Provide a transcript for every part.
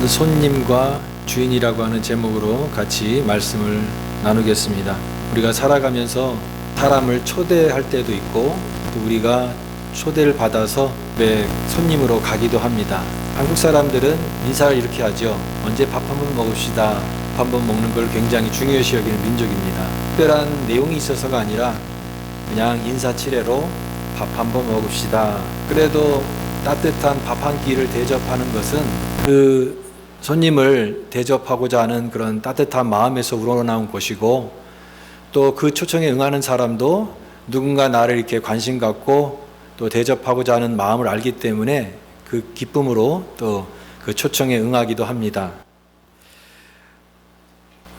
오늘은 손님과 주인이라고 하는 제목으로 같이 말씀을 나누겠습니다. 우리가 살아가면서 사람을 초대할 때도 있고 또 우리가 초대를 받아서 손님으로 가기도 합니다. 한국 사람들은 인사를 이렇게 하죠. 언제 밥 한번 먹읍시다. 밥 한번 먹는 걸 굉장히 중요시 여기는 민족입니다. 특별한 내용이 있어서가 아니라 그냥 인사치레로 밥 한번 먹읍시다. 그래도 따뜻한 밥 한 끼를 대접하는 것은 그 손님을 대접하고자 하는 그런 따뜻한 마음에서 우러나온 것이고, 또 그 초청에 응하는 사람도 누군가 나를 이렇게 관심 갖고 또 대접하고자 하는 마음을 알기 때문에 그 기쁨으로 또 그 초청에 응하기도 합니다.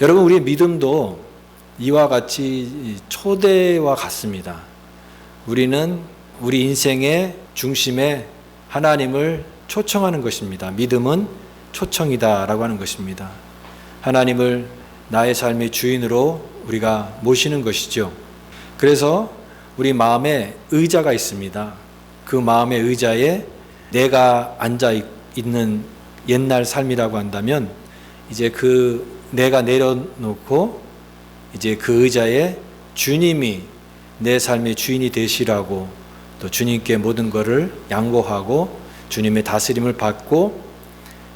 여러분, 우리의 믿음도 이와 같이 초대와 같습니다. 우리는 우리 인생의 중심에 하나님을 초청하는 것입니다. 믿음은 초청이다라고 하는 것입니다. 하나님을 나의 삶의 주인으로 우리가 모시는 것이죠. 그래서 우리 마음에 의자가 있습니다. 그 마음의 의자에 내가 앉아 있는 옛날 삶이라고 한다면, 이제 그 내가 내려놓고 이제 그 의자에 주님이 내 삶의 주인이 되시라고, 또 주님께 모든 것을 양보하고 주님의 다스림을 받고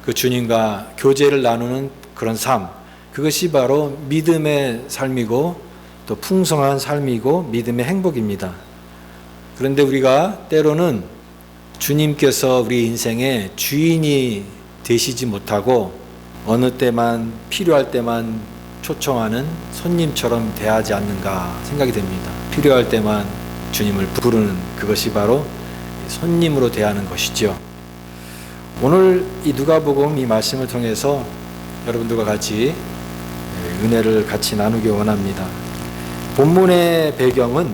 그 주님과 교제를 나누는 그런 삶, 그것이 바로 믿음의 삶이고 또 풍성한 삶이고 믿음의 행복입니다. 그런데 우리가 때로는 주님께서 우리 인생의 주인이 되시지 못하고 어느 때만 필요할 때만 초청하는 손님처럼 대하지 않는가 생각이 됩니다. 필요할 때만 주님을 부르는 그것이 바로 손님으로 대하는 것이죠. 오늘 이 누가복음 이 말씀을 통해서 여러분들과 같이 은혜를 같이 나누기 원합니다. 본문의 배경은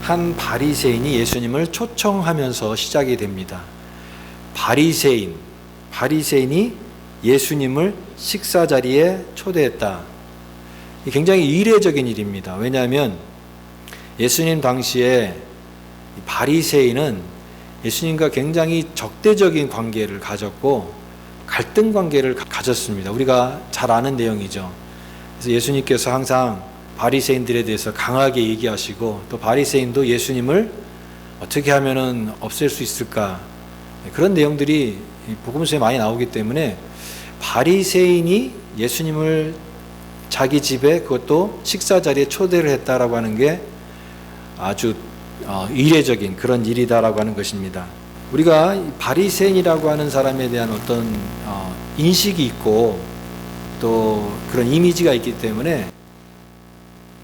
한 바리새인이 예수님을 초청하면서 시작이 됩니다. 바리새인이 예수님을 식사 자리에 초대했다. 굉장히 이례적인 일입니다. 왜냐하면 예수님 당시에 바리새인은 예수님과 굉장히 적대적인 관계를 가졌고 갈등 관계를 가졌습니다. 우리가 잘 아는 내용이죠. 그래서 예수님께서 항상 바리새인들에 대해서 강하게 얘기하시고, 또 바리새인도 예수님을 어떻게 하면은 없앨 수 있을까, 그런 내용들이 복음서에 많이 나오기 때문에 바리새인이 예수님을 자기 집에, 그것도 식사 자리에 초대를 했다라고 하는 게 아주 이례적인 그런 일이다라고 하는 것입니다. 우리가 바리새인이라고 하는 사람에 대한 어떤 인식이 있고 또 그런 이미지가 있기 때문에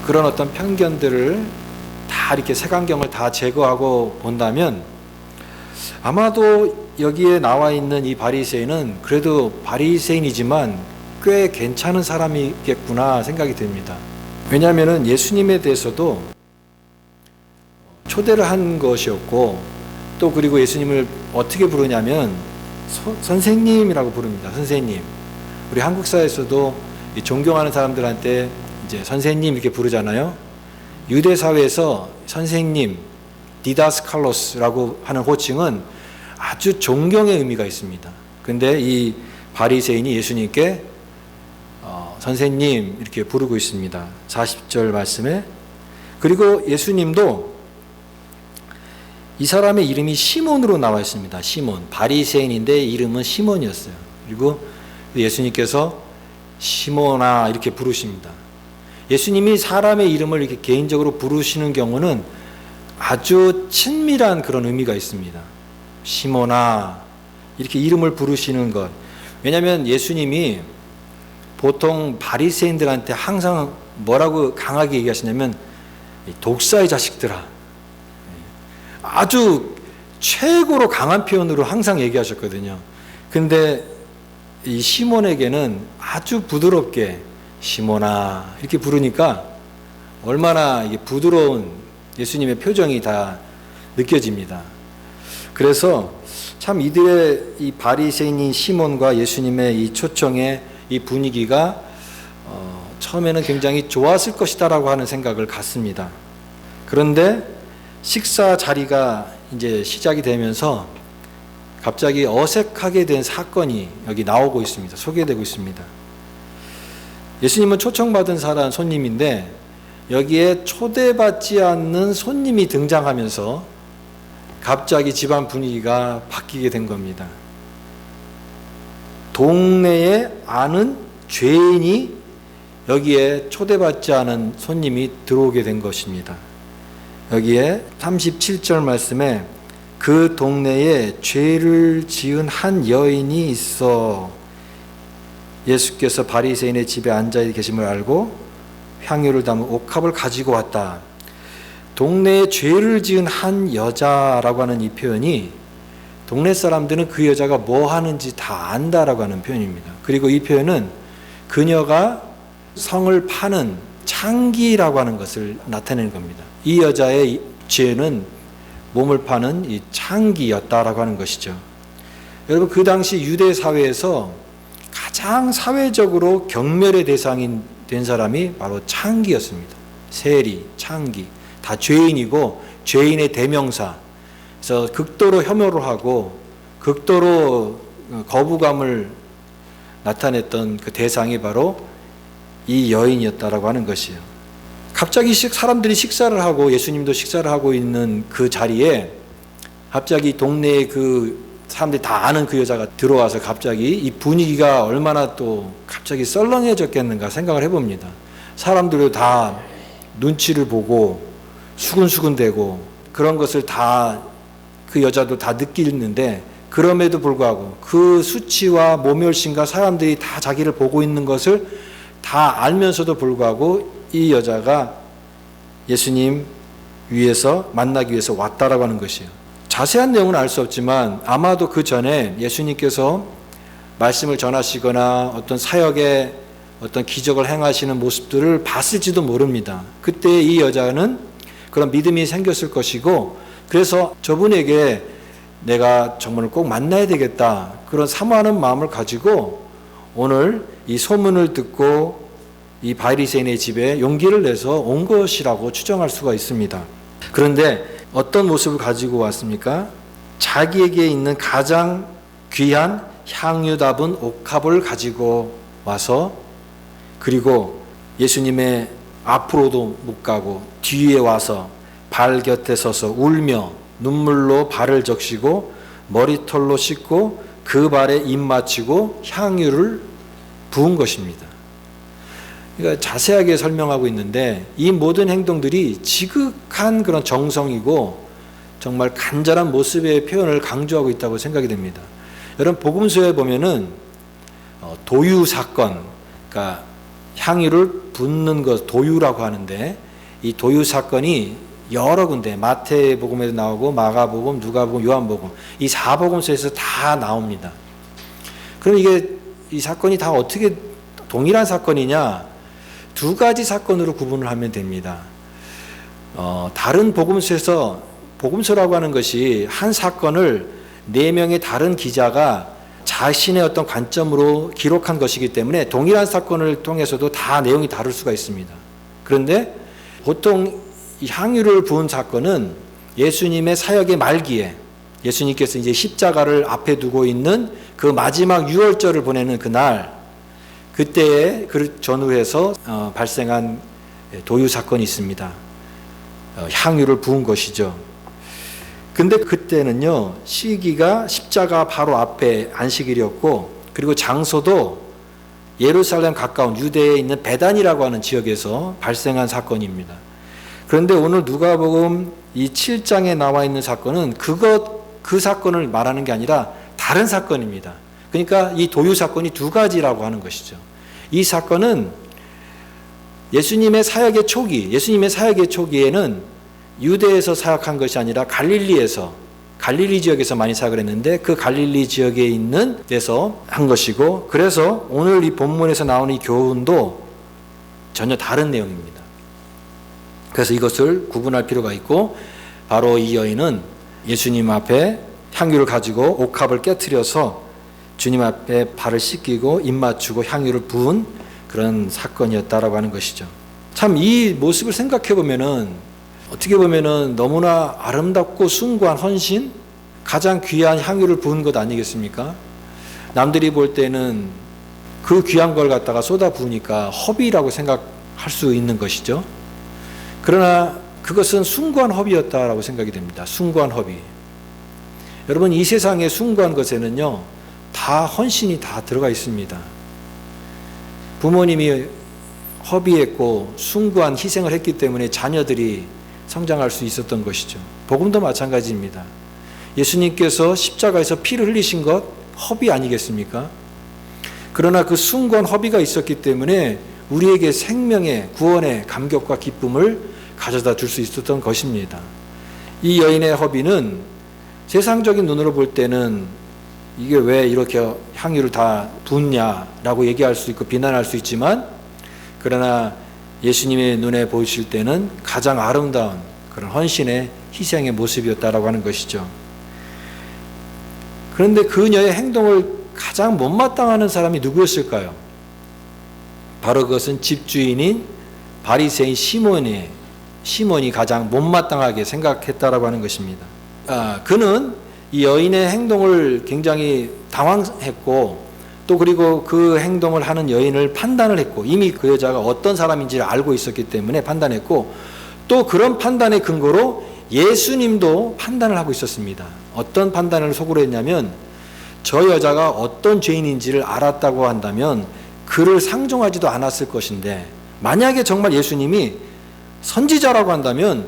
그런 어떤 편견들을 다 이렇게 색안경을 다 제거하고 본다면 아마도 여기에 나와 있는 이 바리새인은 그래도 바리새인이지만 꽤 괜찮은 사람이겠구나 생각이 됩니다. 왜냐하면 예수님에 대해서도 초대를 한 것이었고, 또 그리고 예수님을 어떻게 부르냐면 선생님이라고 부릅니다. 선생님. 우리 한국 사회에서도 존경하는 사람들한테 이제 선생님 이렇게 부르잖아요. 유대 사회에서 선생님, 디다스칼로스라고 하는 호칭은 아주 존경의 의미가 있습니다. 근데 이 바리새인이 예수님께 선생님 이렇게 부르고 있습니다. 40절 말씀에. 그리고 예수님도 이 사람의 이름이 시몬으로 나와 있습니다. 시몬. 바리새인인데 이름은 시몬이었어요. 그리고 예수님께서 시몬아 이렇게 부르십니다. 예수님이 사람의 이름을 이렇게 개인적으로 부르시는 경우는 아주 친밀한 그런 의미가 있습니다. 시몬아 이렇게 이름을 부르시는 것. 왜냐하면 예수님이 보통 바리새인들한테 항상 뭐라고 강하게 얘기하시냐면 독사의 자식들아, 아주 최고로 강한 표현으로 항상 얘기하셨거든요. 근데 이 시몬에게는 아주 부드럽게 시몬아 이렇게 부르니까 얼마나 이게 부드러운 예수님의 표정이 다 느껴집니다. 그래서 참 이들의 이 바리새인인 시몬과 예수님의 이 초청의 이 분위기가 처음에는 굉장히 좋았을 것이다라고 하는 생각을 갖습니다. 그런데 식사 자리가 이제 시작이 되면서 갑자기 어색하게 된 사건이 여기 나오고 있습니다. 소개되고 있습니다. 예수님은 초청받은 사람 손님인데 여기에 초대받지 않는 손님이 등장하면서 갑자기 집안 분위기가 바뀌게 된 겁니다. 동네에 아는 죄인이 여기에 초대받지 않은 손님이 들어오게 된 것입니다. 여기에 37절 말씀에 그 동네에 죄를 지은 한 여인이 있어 예수께서 바리새인의 집에 앉아 계심을 알고 향유를 담은 옥합을 가지고 왔다. 동네에 죄를 지은 한 여자라고 하는 이 표현이 동네 사람들은 그 여자가 뭐 하는지 다 안다라고 하는 표현입니다. 그리고 이 표현은 그녀가 성을 파는 창기라고 하는 것을 나타내는 겁니다. 이 여자의 죄는 몸을 파는 이 창기였다라고 하는 것이죠. 여러분, 그 당시 유대 사회에서 가장 사회적으로 경멸의 대상이 된 사람이 바로 창기였습니다. 세리, 창기, 다 죄인이고 죄인의 대명사. 그래서 극도로 혐오를 하고 극도로 거부감을 나타냈던 그 대상이 바로 이 여인이었다라고 하는 것이에요. 갑자기 사람들이 식사를 하고 예수님도 식사를 하고 있는 그 자리에 갑자기 동네에 그 사람들이 다 아는 그 여자가 들어와서 갑자기 이 분위기가 얼마나 또 갑자기 썰렁해졌겠는가 생각을 해봅니다. 사람들도 다 눈치를 보고 수근수근대고 그런 것을 다 그 여자도 다 느끼는데 그럼에도 불구하고 그 수치와 모멸심과 사람들이 다 자기를 보고 있는 것을 다 알면서도 불구하고 이 여자가 예수님 위해서 만나기 위해서 왔다라고 하는 것이에요. 자세한 내용은 알 수 없지만 아마도 그 전에 예수님께서 말씀을 전하시거나 어떤 사역에 어떤 기적을 행하시는 모습들을 봤을지도 모릅니다. 그때 이 여자는 그런 믿음이 생겼을 것이고 그래서 저분에게 내가 정말 꼭 만나야 되겠다 그런 사모하는 마음을 가지고 오늘 이 소문을 듣고 이 바리새인의 집에 용기를 내서 온 것이라고 추정할 수가 있습니다. 그런데 어떤 모습을 가지고 왔습니까? 자기에게 있는 가장 귀한 향유 담은 옥합을 가지고 와서 그리고 예수님의 앞으로도 못 가고 뒤에 와서 발 곁에 서서 울며 눈물로 발을 적시고 머리털로 씻고 그 발에 입 맞추고 향유를 부은 것입니다. 그러니까 자세하게 설명하고 있는데 이 모든 행동들이 지극한 그런 정성이고 정말 간절한 모습의 표현을 강조하고 있다고 생각이 됩니다. 여러분 복음서에 보면은 도유 사건, 그러니까 향유를 붓는 것 도유라고 하는데 이 도유 사건이 여러 군데 마태복음에도 나오고 마가복음, 누가복음, 요한복음 이 4복음서에서 다 나옵니다. 그럼 이 사건이 다 어떻게 동일한 사건이냐? 두 가지 사건으로 구분을 하면 됩니다. 다른 복음서에서 복음서라고 하는 것이 한 사건을 4명의 다른 기자가 자신의 어떤 관점으로 기록한 것이기 때문에 동일한 사건을 통해서도 다 내용이 다를 수가 있습니다. 그런데 보통 이 향유를 부은 사건은 예수님의 사역의 말기에 예수님께서 이제 십자가를 앞에 두고 있는 그 마지막 유월절을 보내는 그날 그때에 그 전후에서 발생한 도유 사건이 있습니다. 향유를 부은 것이죠. 근데 그때는요 시기가 십자가 바로 앞에 안식일이었고 그리고 장소도 예루살렘 가까운 유대에 있는 베단이라고 하는 지역에서 발생한 사건입니다. 그런데 오늘 누가복음 이 7장에 나와 있는 사건은 그 사건을 말하는 게 아니라 다른 사건입니다. 그러니까 이 도유 사건이 두 가지라고 하는 것이죠. 이 사건은 예수님의 사역의 초기에는 유대에서 사역한 것이 아니라 갈릴리 지역에서 많이 사역을 했는데 그 갈릴리 지역에 있는 데서 한 것이고 그래서 오늘 이 본문에서 나오는 이 교훈도 전혀 다른 내용입니다. 그래서 이것을 구분할 필요가 있고 바로 이 여인은 예수님 앞에 향유를 가지고 옥합을 깨트려서 주님 앞에 발을 씻기고 입 맞추고 향유를 부은 그런 사건이었다라고 하는 것이죠. 참 이 모습을 생각해 보면은 어떻게 보면은 너무나 아름답고 숭고한 헌신 가장 귀한 향유를 부은 것 아니겠습니까? 남들이 볼 때는 그 귀한 걸 갖다가 쏟아 부으니까 허비라고 생각할 수 있는 것이죠. 그러나 그것은 숭고한 허비였다라고 생각이 됩니다. 숭고한 허비. 여러분, 이 세상의 숭고한 것에는요, 다 헌신이 다 들어가 있습니다. 부모님이 허비했고 숭고한 희생을 했기 때문에 자녀들이 성장할 수 있었던 것이죠. 복음도 마찬가지입니다. 예수님께서 십자가에서 피를 흘리신 것 허비 아니겠습니까? 그러나 그 숭고한 허비가 있었기 때문에 우리에게 생명의 구원의 감격과 기쁨을 가져다 줄 수 있었던 것입니다. 이 여인의 허비는 세상적인 눈으로 볼 때는 이게 왜 이렇게 향유를 다 붓냐라고 얘기할 수 있고 비난할 수 있지만, 그러나 예수님의 눈에 보이실 때는 가장 아름다운 그런 헌신의 희생의 모습이었다라고 하는 것이죠. 그런데 그녀의 행동을 가장 못마땅하는 사람이 누구였을까요? 바로 그것은 집주인인 바리새인 시몬이 가장 못마땅하게 생각했다라고 하는 것입니다. 그는 이 여인의 행동을 굉장히 당황했고, 또 그리고 그 행동을 하는 여인을 판단을 했고, 이미 그 여자가 어떤 사람인지를 알고 있었기 때문에 판단했고, 또 그런 판단의 근거로 예수님도 판단을 하고 있었습니다. 어떤 판단을 속으로 했냐면, 저 여자가 어떤 죄인인지를 알았다고 한다면 그를 상종하지도 않았을 것인데, 만약에 정말 예수님이 선지자라고 한다면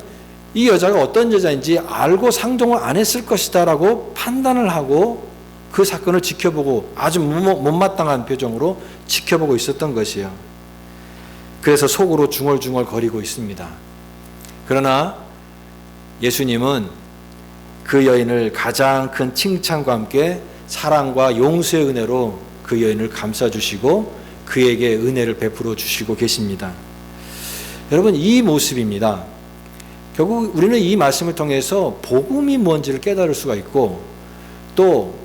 이 여자가 어떤 여자인지 알고 상종을 안 했을 것이다 라고 판단을 하고 그 사건을 지켜보고 아주 못마땅한 표정으로 지켜보고 있었던 것이에요. 그래서 속으로 중얼중얼 거리고 있습니다. 그러나 예수님은 그 여인을 가장 큰 칭찬과 함께 사랑과 용서의 은혜로 그 여인을 감싸주시고 그에게 은혜를 베풀어 주시고 계십니다. 여러분, 이 모습입니다. 결국 우리는 이 말씀을 통해서 복음이 뭔지를 깨달을 수가 있고, 또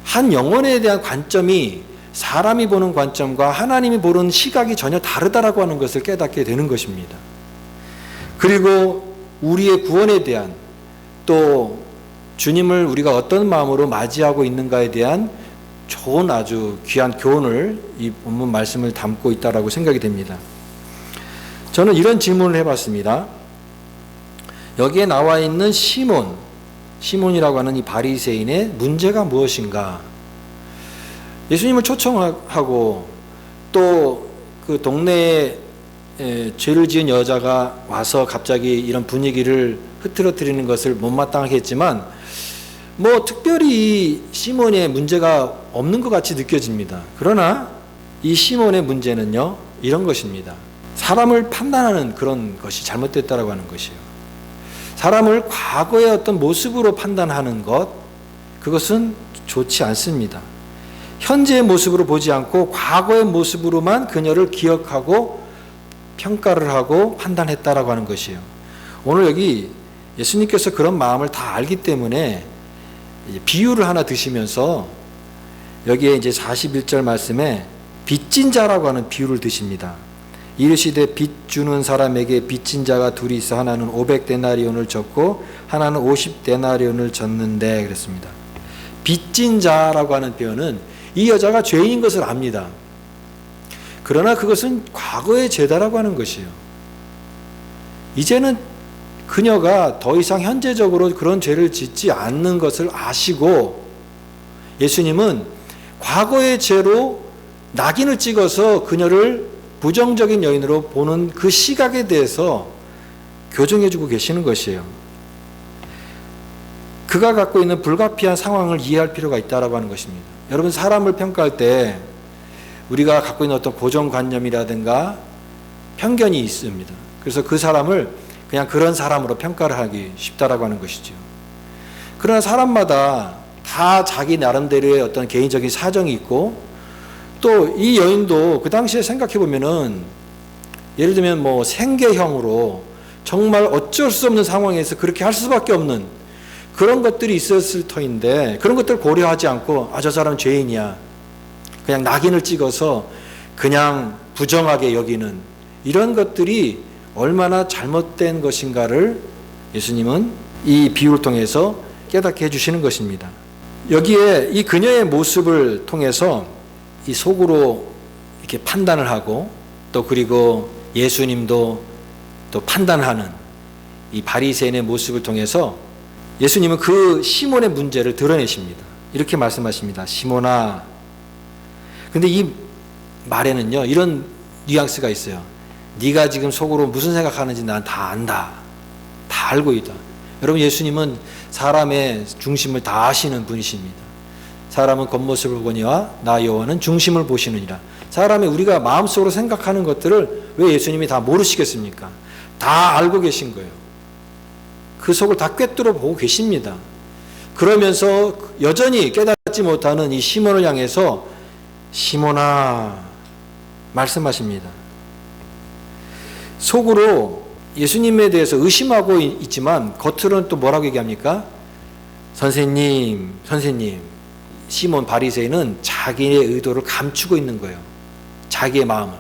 한 영혼에 대한 관점이 사람이 보는 관점과 하나님이 보는 시각이 전혀 다르다라고 하는 것을 깨닫게 되는 것입니다. 그리고 우리의 구원에 대한, 또 주님을 우리가 어떤 마음으로 맞이하고 있는가에 대한 좋은 아주 귀한 교훈을 이 본문 말씀을 담고 있다라고 생각이 됩니다. 저는 이런 질문을 해봤습니다. 여기에 나와 있는 시몬이라고 하는 이 바리새인의 문제가 무엇인가? 예수님을 초청하고 또 그 동네에 죄를 지은 여자가 와서 갑자기 이런 분위기를 흐트러뜨리는 것을 못마땅하게 했지만, 뭐 특별히 시몬의 문제가 없는 것 같이 느껴집니다. 그러나 이 시몬의 문제는요, 이런 것입니다. 사람을 판단하는 그런 것이 잘못됐다라고 하는 것이에요. 사람을 과거의 어떤 모습으로 판단하는 것, 그것은 좋지 않습니다. 현재의 모습으로 보지 않고 과거의 모습으로만 그녀를 기억하고 평가를 하고 판단했다라고 하는 것이에요. 오늘 여기 예수님께서 그런 마음을 다 알기 때문에 비유를 하나 드시면서 여기에 이제 41절 말씀에 빚진 자라고 하는 비유를 드십니다. 이르시되 빚 주는 사람에게 빚진 자가 둘이 있어 하나는 500데나리온을 졌고 하나는 50데나리온을 졌는데 그랬습니다. 빚진 자라고 하는 표현은 이 여자가 죄인인 것을 압니다. 그러나 그것은 과거의 죄다라고 하는 것이에요. 이제는 그녀가 더 이상 현재적으로 그런 죄를 짓지 않는 것을 아시고, 예수님은 과거의 죄로 낙인을 찍어서 그녀를 부정적인 여인으로 보는 그 시각에 대해서 교정해주고 계시는 것이에요. 그가 갖고 있는 불가피한 상황을 이해할 필요가 있다고 하는 것입니다. 여러분, 사람을 평가할 때 우리가 갖고 있는 어떤 고정관념이라든가 편견이 있습니다. 그래서 그 사람을 그냥 그런 사람으로 평가를 하기 쉽다라고 하는 것이죠. 그러나 사람마다 다 자기 나름대로의 어떤 개인적인 사정이 있고, 또 이 여인도 그 당시에 생각해 보면은 예를 들면 뭐 생계형으로 정말 어쩔 수 없는 상황에서 그렇게 할 수밖에 없는 그런 것들이 있었을 터인데, 그런 것들을 고려하지 않고 저 사람은 죄인이야, 그냥 낙인을 찍어서 그냥 부정하게 여기는 이런 것들이 얼마나 잘못된 것인가를 예수님은 이 비유를 통해서 깨닫게 해주시는 것입니다. 여기에 이 그녀의 모습을 통해서 이 속으로 이렇게 판단을 하고 또 그리고 예수님도 또 판단하는 이 바리새인의 모습을 통해서 예수님은 그 시몬의 문제를 드러내십니다. 이렇게 말씀하십니다. 시몬아. 근데 이 말에는요, 이런 뉘앙스가 있어요. 네가 지금 속으로 무슨 생각하는지 난 다 안다. 다 알고 있다. 여러분, 예수님은 사람의 중심을 다 아시는 분이십니다. 사람은 겉모습을 보니와 나 여호와는 중심을 보시느니라. 사람의 우리가 마음속으로 생각하는 것들을 왜 예수님이 다 모르시겠습니까? 다 알고 계신 거예요. 그 속을 다 꿰뚫어 보고 계십니다. 그러면서 여전히 깨닫지 못하는 이 시몬을 향해서 시몬아 말씀하십니다. 속으로 예수님에 대해서 의심하고 있지만 겉으로는 또 뭐라고 얘기합니까? 선생님. 시몬 바리새인은 자기의 의도를 감추고 있는 거예요. 자기의 마음을.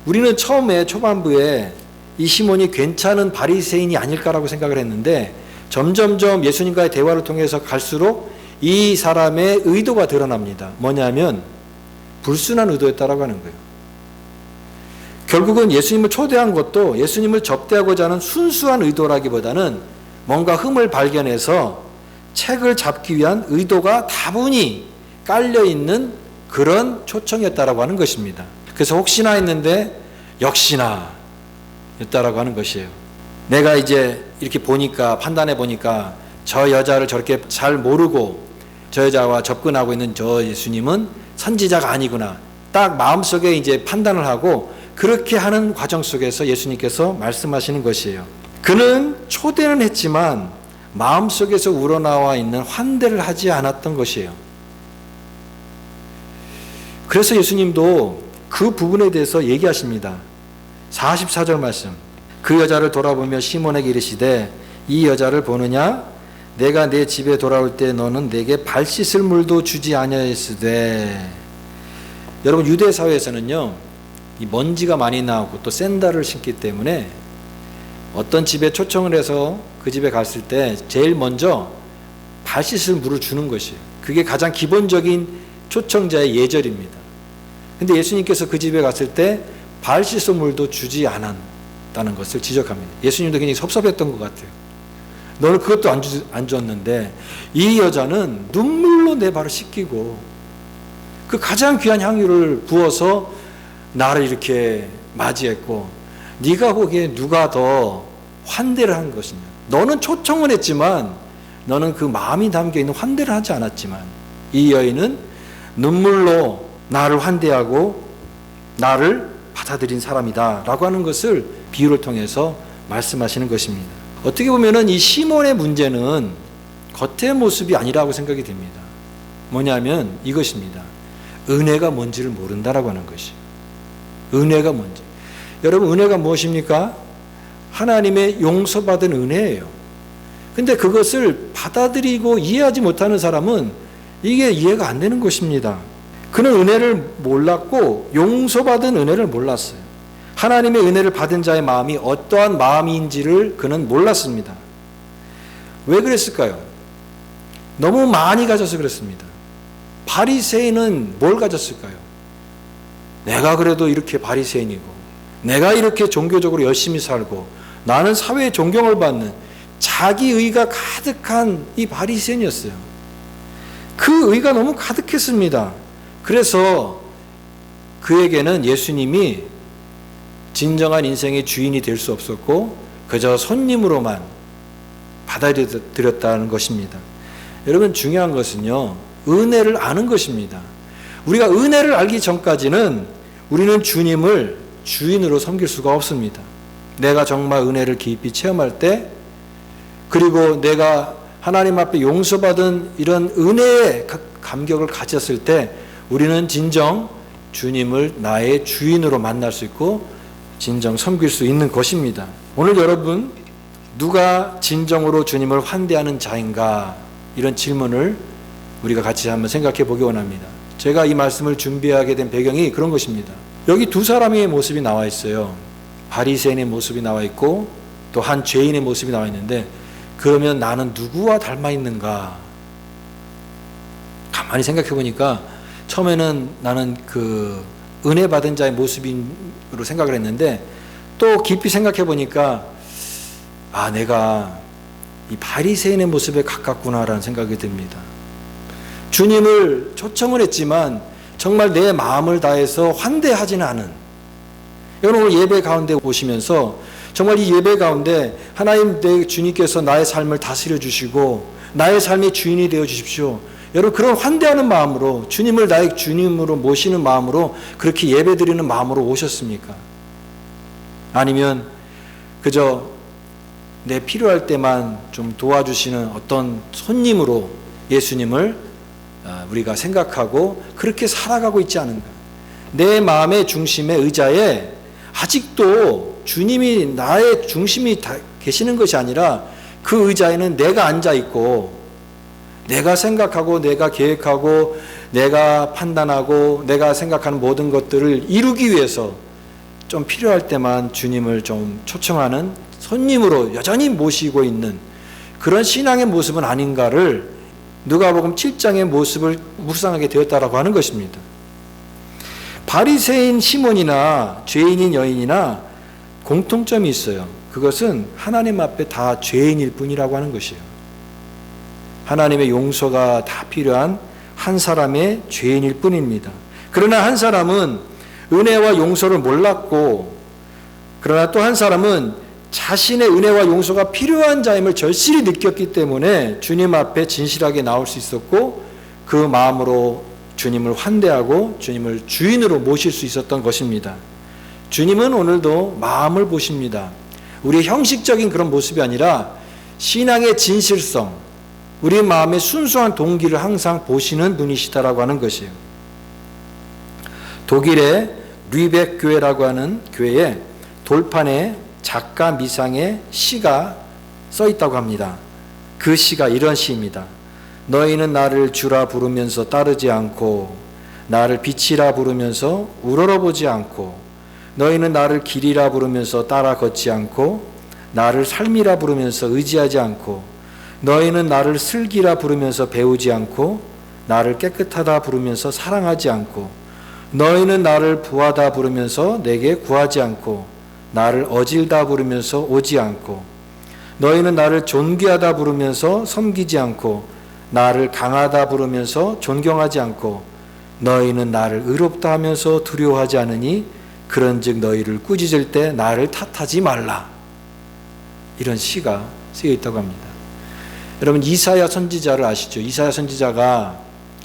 우리는 처음에 초반부에 이 시몬이 괜찮은 바리새인이 아닐까라고 생각을 했는데 점점점 예수님과의 대화를 통해서 갈수록 이 사람의 의도가 드러납니다. 뭐냐면 불순한 의도였다라고 하는 거예요. 결국은 예수님을 초대한 것도 예수님을 접대하고자 하는 순수한 의도라기보다는 뭔가 흠을 발견해서 책을 잡기 위한 의도가 다분히 깔려있는 그런 초청이었다라고 하는 것입니다. 그래서 혹시나 했는데 역시나 였다라고 하는 것이에요. 내가 이제 이렇게 보니까, 판단해 보니까 저 여자를 저렇게 잘 모르고 저 여자와 접근하고 있는 저 예수님은 선지자가 아니구나. 딱 마음속에 이제 판단을 하고 그렇게 하는 과정 속에서 예수님께서 말씀하시는 것이에요. 그는 초대는 했지만 마음속에서 우러나와 있는 환대를 하지 않았던 것이에요. 그래서 예수님도 그 부분에 대해서 얘기하십니다. 44절 말씀. 그 여자를 돌아보며 시몬에게 이르시되 이 여자를 보느냐? 내가 내 집에 돌아올 때 너는 내게 발 씻을 물도 주지 아니하였으되. 여러분, 유대 사회에서는요, 이 먼지가 많이 나오고 또 샌들을 신기 때문에 어떤 집에 초청을 해서 그 집에 갔을 때 제일 먼저 발 씻을 물을 주는 것이에요. 그게 가장 기본적인 초청자의 예절입니다. 근데 예수님께서 그 집에 갔을 때 발 씻을 물도 주지 않았다는 것을 지적합니다. 예수님도 굉장히 섭섭했던 것 같아요. 너는 그것도 안 줬는데 이 여자는 눈물로 내 발을 씻기고 그 가장 귀한 향유를 부어서 나를 이렇게 맞이했고 네가 보기에 누가 더 환대를 한 것이냐. 너는 초청을 했지만 너는 그 마음이 담겨있는 환대를 하지 않았지만 이 여인은 눈물로 나를 환대하고 나를 받아들인 사람이다 라고 하는 것을 비유를 통해서 말씀하시는 것입니다. 어떻게 보면 이 시몬의 문제는 겉의 모습이 아니라고 생각이 됩니다. 뭐냐면 이것입니다. 은혜가 뭔지를 모른다라고 하는 것이에요. 은혜가 뭔지. 여러분, 은혜가 무엇입니까? 하나님의 용서받은 은혜예요. 근데 그것을 받아들이고 이해하지 못하는 사람은 이게 이해가 안 되는 것입니다. 그는 은혜를 몰랐고 용서받은 은혜를 몰랐어요. 하나님의 은혜를 받은 자의 마음이 어떠한 마음인지를 그는 몰랐습니다. 왜 그랬을까요? 너무 많이 가져서 그랬습니다. 바리새인은 뭘 가졌을까요? 내가 그래도 이렇게 바리새인이고 내가 이렇게 종교적으로 열심히 살고 나는 사회의 존경을 받는 자기 의가 가득한 이 바리새인이었어요. 그 의가 너무 가득했습니다. 그래서 그에게는 예수님이 진정한 인생의 주인이 될 수 없었고 그저 손님으로만 받아들였다는 것입니다. 여러분, 중요한 것은요, 은혜를 아는 것입니다. 우리가 은혜를 알기 전까지는 우리는 주님을 주인으로 섬길 수가 없습니다. 내가 정말 은혜를 깊이 체험할 때, 그리고 내가 하나님 앞에 용서받은 이런 은혜의 감격을 가졌을 때 우리는 진정 주님을 나의 주인으로 만날 수 있고 진정 섬길 수 있는 것입니다. 오늘 여러분, 누가 진정으로 주님을 환대하는 자인가? 이런 질문을 우리가 같이 한번 생각해 보기 원합니다. 제가 이 말씀을 준비하게 된 배경이 그런 것입니다. 여기 두 사람의 모습이 나와 있어요. 바리새인의 모습이 나와 있고 또 한 죄인의 모습이 나와 있는데 그러면 나는 누구와 닮아 있는가? 가만히 생각해 보니까 처음에는 나는 그 은혜 받은 자의 모습으로 생각을 했는데 또 깊이 생각해 보니까 내가 이 바리새인의 모습에 가깝구나라는 생각이 듭니다. 주님을 초청을 했지만 정말 내 마음을 다해서 환대하지는 않은, 여러분 오늘 예배 가운데 오시면서 정말 이 예배 가운데 하나님 내 주님께서 나의 삶을 다스려 주시고 나의 삶의 주인이 되어 주십시오. 여러분 그런 환대하는 마음으로 주님을 나의 주님으로 모시는 마음으로 그렇게 예배 드리는 마음으로 오셨습니까? 아니면 그저 내 필요할 때만 좀 도와주시는 어떤 손님으로 예수님을 우리가 생각하고 그렇게 살아가고 있지 않은가? 내 마음의 중심에 의자에 아직도 주님이 나의 중심이 계시는 것이 아니라 그 의자에는 내가 앉아 있고 내가 생각하고 내가 계획하고 내가 판단하고 내가 생각하는 모든 것들을 이루기 위해서 좀 필요할 때만 주님을 좀 초청하는 손님으로 여전히 모시고 있는 그런 신앙의 모습은 아닌가를 누가복음 7장의 모습을 묵상하게 되었다라고 하는 것입니다. 바리새인 시몬이나 죄인인 여인이나 공통점이 있어요. 그것은 하나님 앞에 다 죄인일 뿐이라고 하는 것이에요. 하나님의 용서가 다 필요한 한 사람의 죄인일 뿐입니다. 그러나 한 사람은 은혜와 용서를 몰랐고, 그러나 또 한 사람은 자신의 은혜와 용서가 필요한 자임을 절실히 느꼈기 때문에 주님 앞에 진실하게 나올 수 있었고 그 마음으로 주님을 환대하고 주님을 주인으로 모실 수 있었던 것입니다. 주님은 오늘도 마음을 보십니다. 우리의 형식적인 그런 모습이 아니라 신앙의 진실성, 우리 마음의 순수한 동기를 항상 보시는 분이시다라고 하는 것이에요. 독일의 류벡 교회라고 하는 교회에 돌판에 작가 미상의 시가 써 있다고 합니다. 그 시가 이런 시입니다. 너희는 나를 주라 부르면서 따르지 않고 나를 빛이라 부르면서 우러러보지 않고 너희는 나를 길이라 부르면서 따라 걷지 않고 나를 삶이라 부르면서 의지하지 않고 너희는 나를 슬기라 부르면서 배우지 않고 나를 깨끗하다 부르면서 사랑하지 않고 너희는 나를 부하다 부르면서 내게 구하지 않고 나를 어질다 부르면서 오지 않고 너희는 나를 존귀하다 부르면서 섬기지 않고 나를 강하다 부르면서 존경하지 않고 너희는 나를 의롭다 하면서 두려워하지 않으니 그런즉 너희를 꾸짖을 때 나를 탓하지 말라. 이런 시가 쓰여 있다고 합니다. 여러분 이사야 선지자를 아시죠? 이사야 선지자가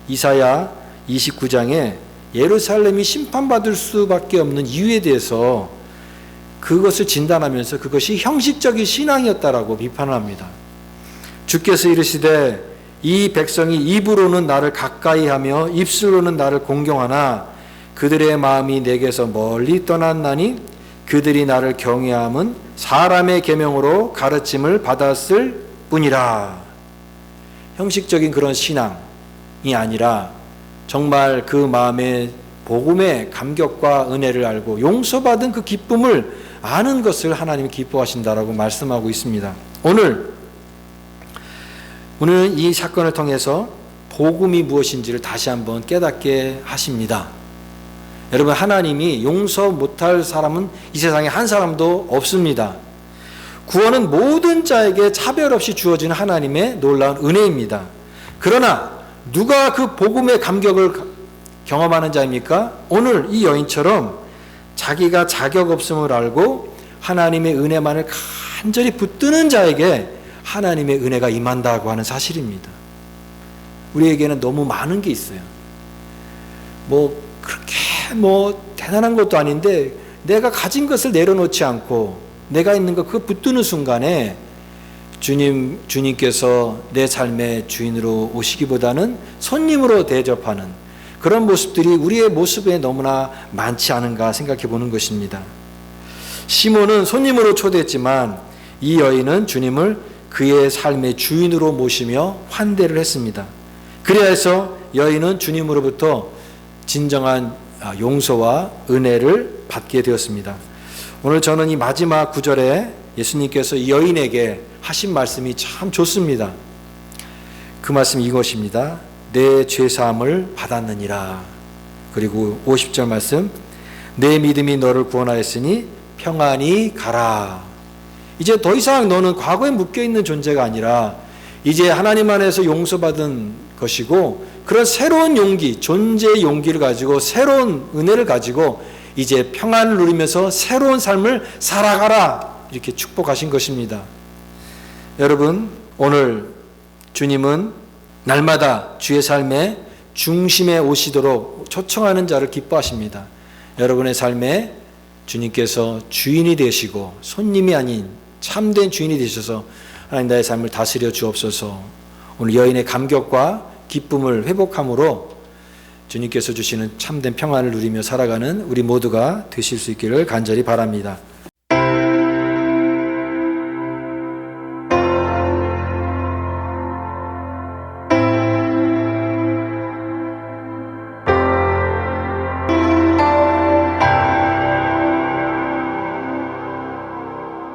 이사야 29장에 예루살렘이 심판받을 수밖에 없는 이유에 대해서 그것을 진단하면서 그것이 형식적인 신앙이었다라고 비판을 합니다. 주께서 이르시되 이 백성이 입으로는 나를 가까이하며 입술로는 나를 공경하나 그들의 마음이 내게서 멀리 떠났나니 그들이 나를 경외함은 사람의 계명으로 가르침을 받았을 뿐이라. 형식적인 그런 신앙이 아니라 정말 그 마음의 복음의 감격과 은혜를 알고 용서받은 그 기쁨을 아는 것을 하나님이 기뻐하신다라고 말씀하고 있습니다. 오늘 이 사건을 통해서 복음이 무엇인지를 다시 한번 깨닫게 하십니다. 여러분 하나님이 용서 못할 사람은 이 세상에 한 사람도 없습니다. 구원은 모든 자에게 차별 없이 주어지는 하나님의 놀라운 은혜입니다. 그러나 누가 그 복음의 감격을 경험하는 자입니까? 오늘 이 여인처럼 자기가 자격 없음을 알고 하나님의 은혜만을 간절히 붙드는 자에게 하나님의 은혜가 임한다고 하는 사실입니다. 우리에게는 너무 많은 게 있어요. 그렇게 대단한 것도 아닌데 내가 가진 것을 내려놓지 않고 내가 있는 것 그거 붙드는 순간에 주님께서 내 삶의 주인으로 오시기보다는 손님으로 대접하는 그런 모습들이 우리의 모습에 너무나 많지 않은가 생각해 보는 것입니다. 시몬은 손님으로 초대했지만 이 여인은 주님을 그의 삶의 주인으로 모시며 환대를 했습니다. 그래야 해서 여인은 주님으로부터 진정한 용서와 은혜를 받게 되었습니다. 오늘 저는 이 마지막 구절에 예수님께서 이 여인에게 하신 말씀이 참 좋습니다. 그 말씀이 이것입니다. 내 죄사함을 받았느니라. 그리고 50절 말씀, 내 믿음이 너를 구원하였으니 평안히 가라. 이제 더 이상 너는 과거에 묶여있는 존재가 아니라 이제 하나님 안에서 용서받은 것이고, 그런 새로운 용기, 존재의 용기를 가지고 새로운 은혜를 가지고 이제 평안을 누리면서 새로운 삶을 살아가라, 이렇게 축복하신 것입니다. 여러분, 오늘 주님은 날마다 주의 삶의 중심에 오시도록 초청하는 자를 기뻐하십니다. 여러분의 삶에 주님께서 주인이 되시고 손님이 아닌 참된 주인이 되셔서 하나님 나의 삶을 다스려 주옵소서. 오늘 여인의 감격과 기쁨을 회복함으로 주님께서 주시는 참된 평안을 누리며 살아가는 우리 모두가 되실 수 있기를 간절히 바랍니다.